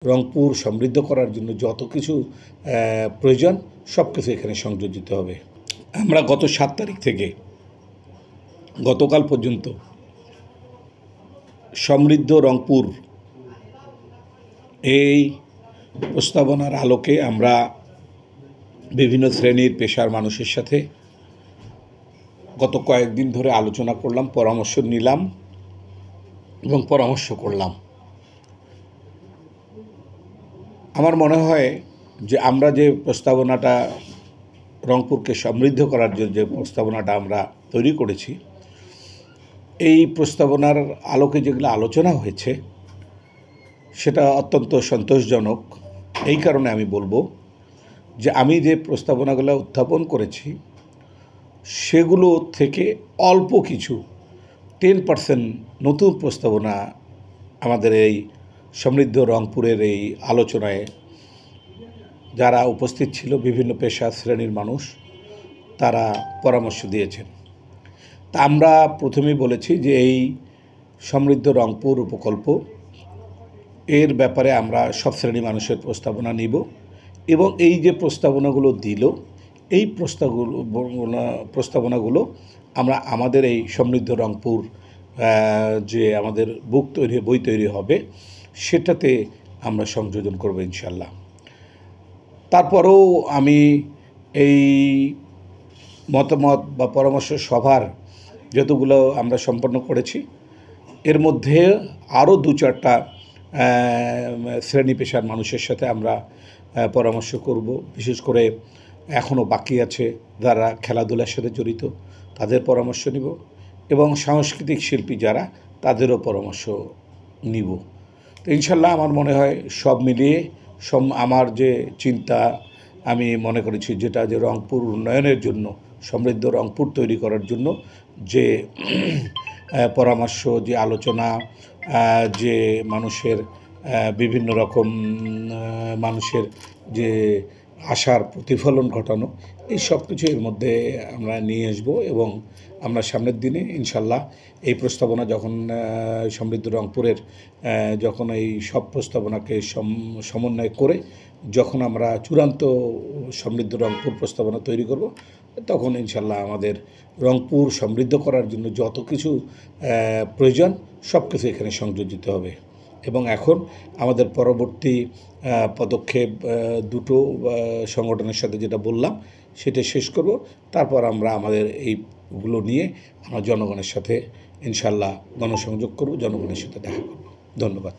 রংপুর সমৃদ্ধ করার জন্য যত কিছু প্রয়োজন সব কিছু এখানে সংযোজিত হবে। আমরা গত 7 তারিখ থেকে গতকাল পর্যন্ত সমৃদ্ধ রংপুর এই প্রস্তাবনার আলোকে আমরা বিভিন্ন শ্রেণীর পেশার মানুষের সাথে গত কয়েকদিন ধরে আলোচনা করলাম, পরামর্শ নিলাম এবং পরামর্শ করলাম। আমার মনে হয় যে আমরা যে প্রস্তাবনাটা রংপুরকে সমৃদ্ধ করার জন্য যে প্রস্তাবনাটা আমরা তৈরি করেছি, এই প্রস্তাবনার আলোকে যেগুলো আলোচনা হয়েছে সেটা অত্যন্ত সন্তোষজনক। এই কারণে আমি বলবো যে আমি যে প্রস্তাবনাগুলো উত্থাপন করেছি সেগুলো থেকে অল্প কিছু 10% নতুন প্রস্তাবনা আমাদের এই সমৃদ্ধ রংপুরের এই আলোচনায় যারা উপস্থিত ছিল বিভিন্ন পেশা শ্রেণীর মানুষ তারা পরামর্শ দিয়েছেন। তা আমরা প্রথমেই বলেছি যে এই সমৃদ্ধ রংপুর উপকল্প এর ব্যাপারে আমরা সব শ্রেণী মানুষের প্রস্তাবনা নিব এবং এই যে প্রস্তাবনাগুলো দিল এই প্রস্তাবনাগুলো আমরা আমাদের এই সমৃদ্ধ রংপুর যে আমাদের বই তৈরি হবে সেটাতে আমরা সংযোজন করব ইনশাল্লাহ। তারপরেও আমি এই মতামত বা পরামর্শ সভার যতগুলো আমরা সম্পন্ন করেছি এর মধ্যে আরও 2-4টা শ্রেণী পেশার মানুষের সাথে আমরা পরামর্শ করব। বিশেষ করে এখনও বাকি আছে যারা খেলাধুলার সাথে জড়িত তাদের পরামর্শ নিব এবং সাংস্কৃতিক শিল্পী যারা তাদেরও পরামর্শ নিব। তো ইনশাল্লাহ আমার মনে হয় সব মিলিয়ে আমার যে চিন্তা আমি মনে করেছি যেটা যে রংপুর উন্নয়নের জন্য সমৃদ্ধ রংপুর তৈরি করার জন্য যে পরামর্শ, যে আলোচনা, যে মানুষের বিভিন্ন রকম মানুষের যে আশার প্রতিফলন ঘটানো এই সব কিছু এর মধ্যে আমরা নিয়ে আসবো এবং আমরা সামনের দিনে ইনশাল্লাহ এই প্রস্তাবনা যখন সমৃদ্ধ রংপুরের যখন এই সব প্রস্তাবনাকে সমন্বয় করে যখন আমরা চূড়ান্ত সমৃদ্ধ রংপুর প্রস্তাবনা তৈরি করব তখন ইনশাল্লাহ আমাদের রংপুর সমৃদ্ধ করার জন্য যত কিছু প্রয়োজন সব কিছু এখানে সংযোজিত হবে এবং এখন আমাদের পরবর্তী পদক্ষেপ দুটো সংগঠনের সাথে যেটা বললাম সেটা শেষ করব। তারপর আমরা আমাদের এইগুলো নিয়ে আমরা জনগণের সাথে ইনশাল্লাহ গণসংযোগ করব, জনগণের সাথে দেখা করব। ধন্যবাদ।